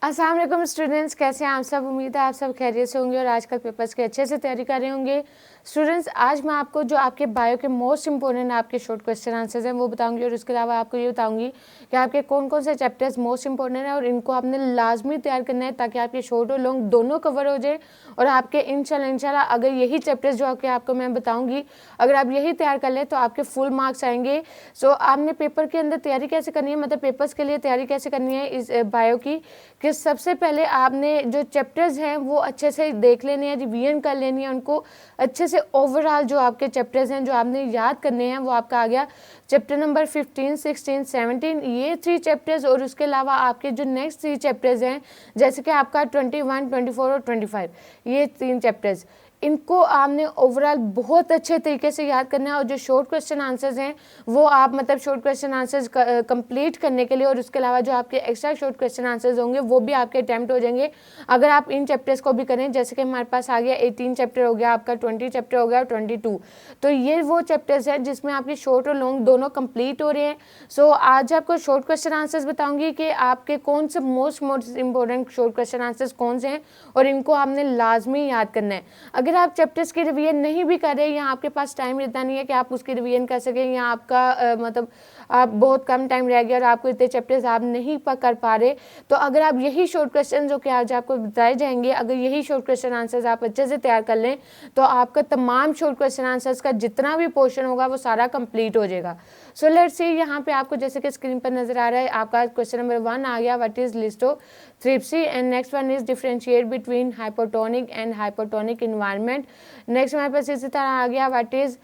अस्सलाम वालेकुम स्टूडेंट्स, कैसे हैं आप सब। उम्मीद है आप सब खैरियत से होंगे और आजकल पेपर्स की अच्छे से तैयारी कर रहे होंगे। स्टूडेंट्स, आज मैं आपको जो आपके बायो के मोस्ट इंपॉर्टेंट आपके शॉर्ट क्वेश्चन आंसर्स हैं वो बताऊंगी और उसके अलावा आपको ये बताऊंगी कि आपके कौन कौन से चैप्टर्स मोस्ट इंपॉर्टेंट हैं और इनको आपने लाजमी तैयार करना है ताकि आपके शॉर्ट और लॉन्ग दोनों कवर हो जाए। और आपके इंशाल्लाह अगर यही चैप्टर्स जो आपको मैं बताऊँगी, अगर आप यही तैयार कर लें तो आपके फुल मार्क्स आएंगे। सो आपने पेपर के अंदर तैयारी कैसे करनी है, मतलब पेपर्स के लिए तैयारी कैसे करनी है इस बायो की, कि सबसे पहले आपने जो चैप्टर्स हैं वो अच्छे से देख लेने हैं, रिवीजन कर लेनी है उनको अच्छे से। ओवरऑल जो आपके चैप्टर्स हैं जो आपने याद करने हैं वो आपका आ गया चैप्टर नंबर 15, 16, 17, ये 3 चैप्टर्स। और उसके अलावा आपके जो नेक्स्ट 3 चैप्टर्स हैं जैसे कि आपका 21, 24 और 25, ये 3 चैप्टर्स, इनको आपने ओवरऑल बहुत अच्छे तरीके से याद करना है। और जो शॉर्ट क्वेश्चन आंसर्स हैं वो आप मतलब शॉर्ट क्वेश्चन आंसर्स कंप्लीट करने के लिए और उसके अलावा जो आपके एक्स्ट्रा शॉर्ट क्वेश्चन आंसर्स होंगे वो भी आपके अटैम्प्ट हो जाएंगे अगर आप इन चैप्टर्स को भी करें। जैसे कि हमारे पास आ गया 18 चैप्टर हो गया, आपका 20 चैप्टर हो गया और 22। तो ये वो चैप्टर्स हैं जिसमें आपके शॉर्ट और लॉन्ग दोनों कंप्लीट हो रहे हैं। सो आज आपको शॉर्ट क्वेश्चन आंसर्स बताऊंगी कि आपके कौन से most important short question answers कौन से हैं और इनको आपने लाजमी याद करना है। अगर आप चैप्टर्स की रिवीजन नहीं भी कर रहे या आपके पास टाइम इतना नहीं है कि आप उसकी रिवीजन कर सकें, या आपका मतलब आप बहुत कम टाइम रह गया और आपको इतने चैप्टर्स आप नहीं कर पा रहे, तो अगर आप यही शॉर्ट क्वेश्चन जो कि आज आपको बताए जाएंगे, अगर यही शॉर्ट क्वेश्चन आंसर्स आप अच्छे से तैयार कर लें तो आपका तमाम शॉर्ट क्वेश्चन आंसर्स का जितना भी पोर्शन होगा वो सारा कंप्लीट हो जाएगा। सो लेट्स सी, यहाँ पे आपको जैसे कि स्क्रीन पर नजर आ रहा है आपका क्वेश्चन नंबर 1 आ गया, what is lithotripsy, and next one is differentiate between hypotonic and hypotonic environment. Next हमारे पास इसी तरह आ गया, what is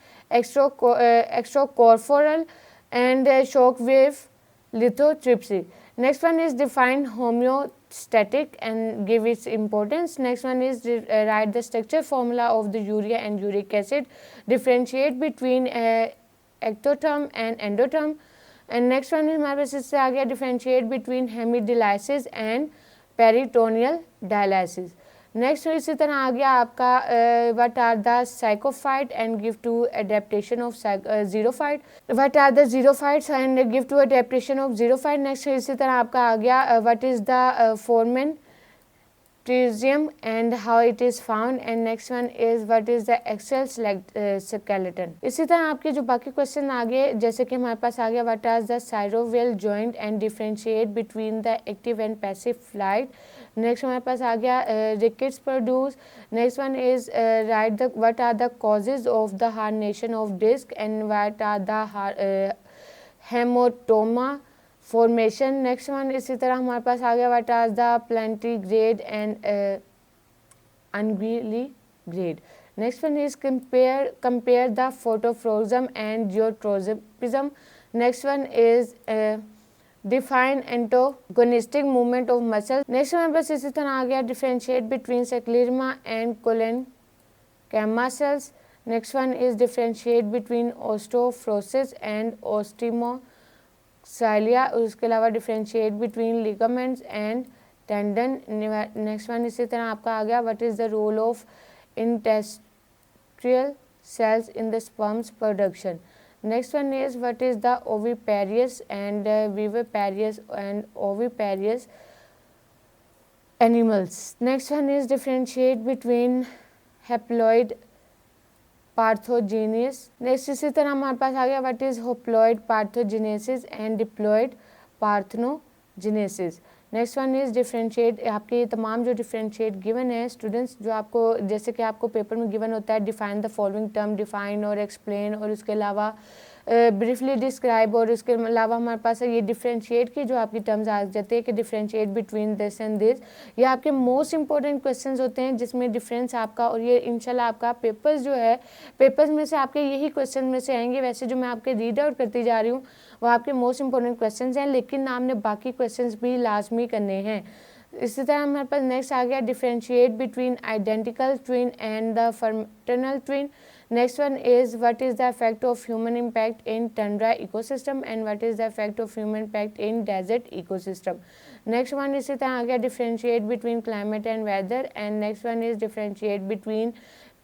extracorporeal and shock wave lithotripsy. Next one is define homeostatic and give its importance. Next one is write the structure formula of the urea and uric acid. Differentiate between ectotherm and endotherm. And next one is हमारे पास इससे आ गया differentiate between hemidialysis and peritoneal dialysis. Next इसी तरह आ गया आपका what are the psychophyte and give two adaptation of xerophyte, what are the xerophytes and give two adaptation of xerophyte. Next इसी तरह आपका आ गया what is the foramen triosseum and how it is found, and next one is what is the axial skeleton. इसी तरह आपके जो बाकी क्वेश्चन आ गए जैसे कि हमारे पास आ गया what are the synovial joint and differentiate between the active and passive flight. Next हमारे पास आ गया rickets produce. Next one is right the what are the causes of the herniation of disc and what are the hematoma formation. Next one इसी तरह हमारे पास आ गया what are the plantigrade and unguligrade. Next one is compare the phototropism and geotropism. Next one is define antagonistic movement of muscle. Next हमारे पास इसी तरह आ गया differentiate between sclerenchyma and collenchyma cells. Next one is differentiate between osteoporosis and osteomalacia. उसके अलावा differentiate between ligaments and tendon. Next one इसी तरह आपका आ गया what is the role of interstitial cells in the sperms production. Next one is what is the oviparous and viviparous and oviparous animals. Next one is differentiate between haploid parthenogenesis. Next इसी तरह हमारे पास आ गया what is haploid parthenogenesis and diploid parthenogenesis. Next one is differentiate. आपके ये तमाम जो डिफरेंशिएट गिवन है स्टूडेंट्स, जो आपको जैसे कि आपको पेपर में गिवन होता है define the following term, define और एक्सप्लेन और उसके अलावा ब्रीफली डिस्क्राइब, और उसके अलावा हमारे पास ये डिफरेंशिएट की जो आपकी टर्म्स आ जाती है कि differentiate between this and this, ये आपके मोस्ट इंपॉर्टेंट क्वेश्चंस होते हैं जिसमें डिफरेंस आपका, और ये इंशाल्लाह आपका पेपर्स जो है पेपर्स में से आपके यही क्वेश्चन में से आएंगे। वैसे जो मैं आपके रीड आउट करती जा रही हूँ वो आपके मोस्ट इंपॉर्टेंट क्वेश्चंस हैं, लेकिन आपने बाकी क्वेश्चंस भी लाजमी करने हैं। इसी तरह हमारे पास नेक्स्ट आ गया differentiate between identical twin and the fraternal twin. Next one is what is the effect of human impact in tundra ecosystem and what is the effect of human impact in desert ecosystem. Next one इसी तरह आ गया differentiate between climate and weather, and next one is differentiate between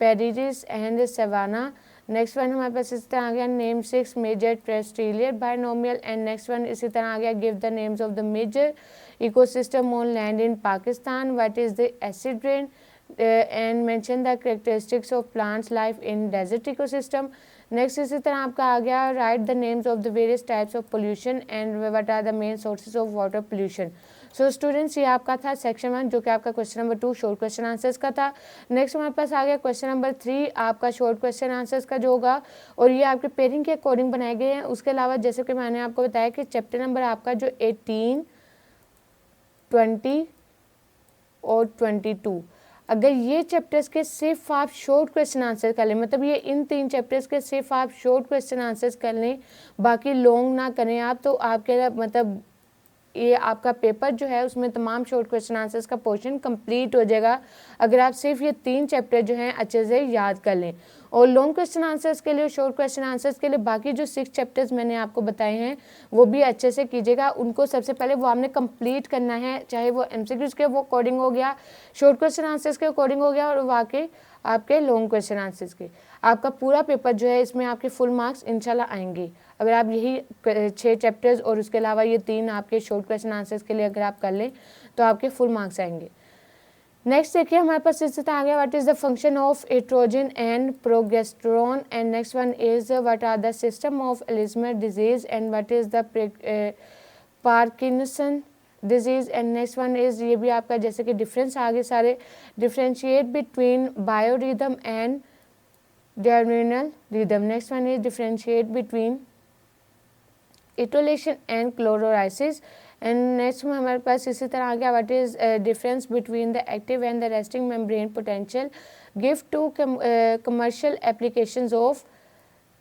prairies and savanna. Next one हमारे पास इस तरह आ गया name 6 major terrestrial binomial, and next one इसी तरह आ गया give the names of the major ecosystem on land in Pakistan, what is the acid rain, and mention the characteristics of plants life in desert ecosystem. Next इसी तरह आपका आ गया write the names of the various types of pollution and what are the main sources of water pollution. So students ये आपका था section 1 जो कि आपका question number 2 short question answers का था। नेक्स्ट हमारे पास आ गया क्वेश्चन नंबर 3 आपका शॉर्ट क्वेश्चन आंसर्स का जो होगा, और ये आपके पेयरिंग के अकॉर्डिंग बनाए गए हैं। उसके अलावा जैसे कि मैंने आपको बताया कि चैप्टर नंबर आपका जो 18, 20 और 22, अगर ये चैप्टर्स के सिर्फ आप शॉर्ट क्वेश्चन आंसर कर लें, मतलब ये इन 3 चैप्टर्स के सिर्फ आप शॉर्ट क्वेश्चन आंसर्स कर लें, बाकी लॉन्ग ना करें आप, तो आपके मतलब ये आपका पेपर जो है उसमें तमाम शॉर्ट क्वेश्चन आंसर्स का पोर्शन कंप्लीट हो जाएगा अगर आप सिर्फ ये 3 चैप्टर जो हैं अच्छे से याद कर लें। और लॉन्ग क्वेश्चन आंसर्स के लिए, शॉर्ट क्वेश्चन आंसर्स के लिए बाकी जो 6 चैप्टर्स मैंने आपको बताए हैं वो भी अच्छे से कीजिएगा। उनको सबसे पहले वो आपने कंप्लीट करना है, चाहे वो एमसीक्यूज के वो अकॉर्डिंग हो गया, शॉर्ट क्वेश्चन आंसर्स के अकॉर्डिंग हो गया, और वाकई आपके लॉन्ग क्वेश्चन आंसर्स के। आपका पूरा पेपर जो है इसमें आपके फुल मार्क्स इंशाल्लाह आएंगे अगर आप यही 6 चैप्टर्स और उसके अलावा ये 3 आपके शॉर्ट क्वेश्चन आंसर्स के लिए अगर आप कर लें तो आपके फुल मार्क्स आएंगे। नेक्स्ट देखिए हमारे पास इस तरह आ गया what is the function of oestrogen and progesterone, and next one is what are the system of Alzheimer disease, and what is the Parkinson disease, and next one is ये भी आपका जैसे कि डिफरेंस आगे सारे differentiate between biorhythm and diurnal rhythm. Next one is differentiate between ethylation and chlorolysis, and next में हमारे पास इसी तरह आ गया what is difference between the active and the resting membrane potential, give two commercial applications of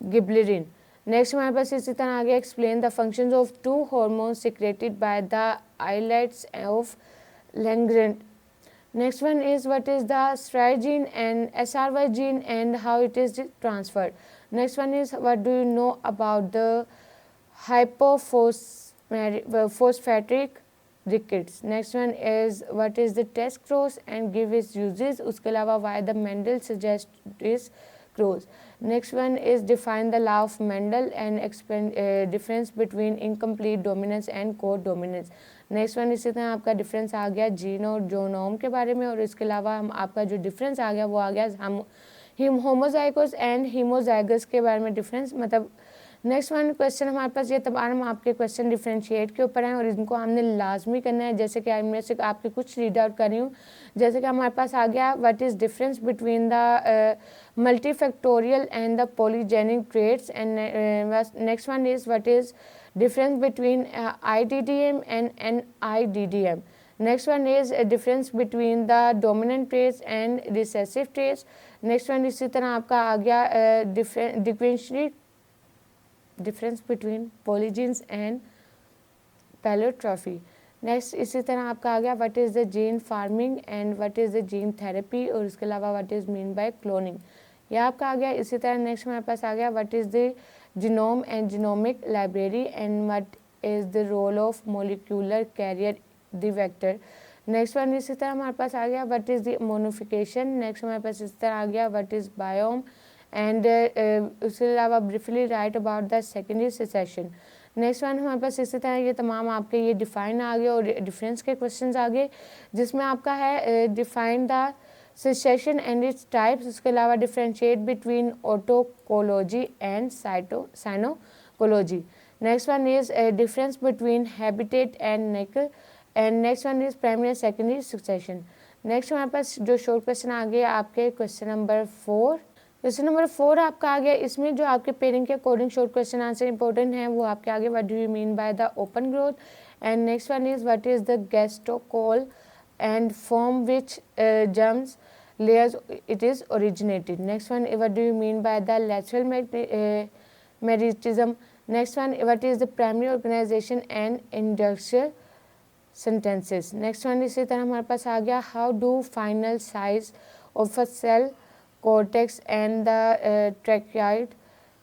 gibberellin. Next हमारे पास इसी तरह आ गया explain the functions of 2 hormones secreted by the islets of Langerhans. Next one is what is the SRY gene and SRY gene and how it is transferred. Next one is what do you know about the hypophosphatic rickets. Next one is what is the test cross and give its uses. उसके अलावा why the Mendel suggests this cross. Next one is define the law of Mendel and explain difference between incomplete dominance and co-dominance. Next one इसी तरह आपका difference आ गया gene और जोनोम के बारे में, और इसके अलावा हम आपका जो डिफरेंस आ गया वो आ गया हम होमोजाइगोस एंड हीमोजाइगस के बारे में डिफरेंस। मतलब नेक्स्ट वन क्वेश्चन हमारे पास ये तमाम आपके क्वेश्चन डिफरेंशिएट के ऊपर हैं और इनको हमने लाजमी करना है। जैसे कि मैं से आपके कुछ रीड आउट कर रही हूँ, जैसे कि हमारे पास आ गया what is difference between the multifactorial and the polygenic traits, and next one is what is difference between IDDM and NIDDM. Next one is a difference between the dominant traits and recessive traits. Next one इसी तरह आपका आ गया difference between polygenes and paleotrophy. Next इसी तरह आपका आ गया what is the gene farming and what is the gene therapy, और इसके अलावा what is mean by cloning, यह आपका आ गया। इसी तरह नेक्स्ट हमारे पास आ गया what is the genome and genomic library and what is the role of molecular carrier the vector. Next one इसी तरह हमारे पास आ गया व्हाट इज़ द मोनिफिकेशन। नेक्स्ट हमारे पास इस तरह आ गया व्हाट इज़ बायोम, एंड उसके अलावा briefly right about the secondary cessation. Next one हमारे पास इसी तरह ये तमाम आपके ये डिफाइन आ गए और डिफरेंस के क्वेश्चंस आ गए, जिसमें आपका है define the succession and its types. उसके अलावा differentiate between autecology and synecology. Next one is difference between habitat and नेकर, and next one is primary and secondary succession. Next हमारे पास जो शॉर्ट क्वेश्चन आ गए आपके क्वेश्चन नंबर 4। क्वेश्चन नंबर 4 आपका आ गया, इसमें जो आपके पेयरिंग के according short question answer important है वो आपके आगे what do you mean by the open growth, and next one is what is the gastrocoel and from which germs layers it is originated. Next one, what do you mean by the lateral meristem? Next one, what is the primary organization and industrial sentences? Next one इसी तरह हमारे पास आ गया how do final size of a cell cortex and the trachea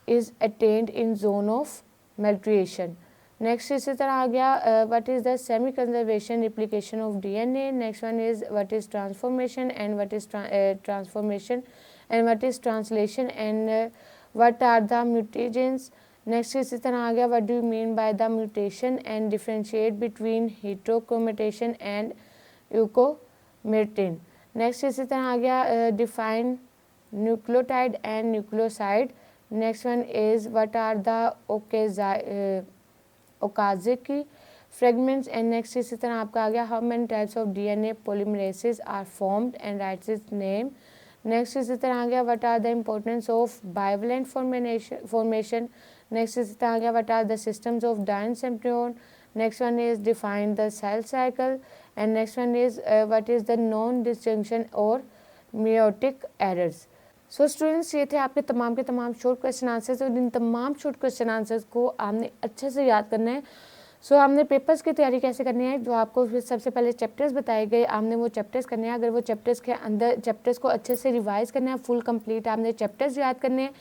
is attained in zone of maturation. Next इसी तरह आ गया what is the semi conservation replication of DNA. Next one is what is transformation and what is transformation and what is translation and what are the mutagens. Next इसी तरह आ गया what do you mean by the mutation and differentiate between heterochromatin and euchromatin. Next इसी तरह आ गया define nucleotide and nucleoside. Next one is what are the Okazaki fragments. And next इसी तरह आपका आ गया how many types of DNA polymerases are formed and writes its name. Next इसी तरह आ गया what are the importance of bivalent formation. Next इसी तरह आ गया what are the systems of dicots embryo. Next one is define the cell cycle. And next one is what is the non disjunction और meiotic errors. So students, ये थे आपके तमाम के तमाम शॉर्ट क्वेश्चन आंसर्स और इन तमाम शॉर्ट क्वेश्चन आंसर्स को आपने अच्छे से याद करना है। सो हमने पेपर्स की तैयारी कैसे करनी है, जो आपको फिर सबसे पहले चैप्टर्स बताए गए, आपने वो चैप्टर्स करने हैं। अगर वो चैप्टर्स के अंदर चैप्टर्स को अच्छे से रिवाइज करना है, फुल कंप्लीट आपने चैप्टर्स याद करने हैं।